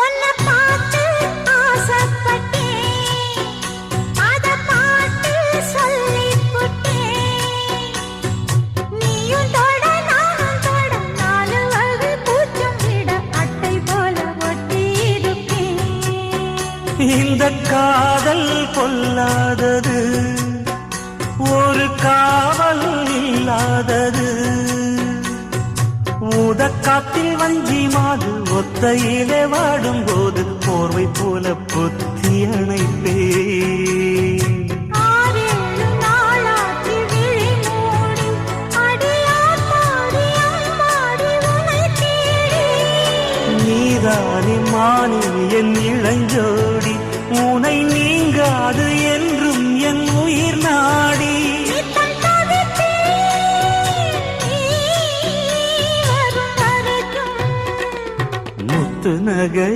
உன்னை பார்த்து ஆசைப்பட்டேன், அத பாட்டு சொல்லிப் புட்டேன். நீயும் தொட நானும் தொட, நாலு வகை பூச்சும் விட அட்டை போல ஒட்டி இருப்பேன். இந்த காதல் பொல்லாதது, ஒரு காவல் இல்லாதது. ஊதக்காத்தில் வஞ்சி மாது ஒத்தையிலே வாடும் போது போர்வை போல பொத்தி அணைப்பே. ஆறேழு நாளாச்சு விழி மூடி, அடியார் பாடி அம்மாடி உனை தேடி. நீதானே மானே என் இளஞ்சோடி, உனை நீங்காது என்றும் என் உயிர் நாடி. நித்தம் தவித்தேன், நீ வரும் வரைக்கும். முத்து நகை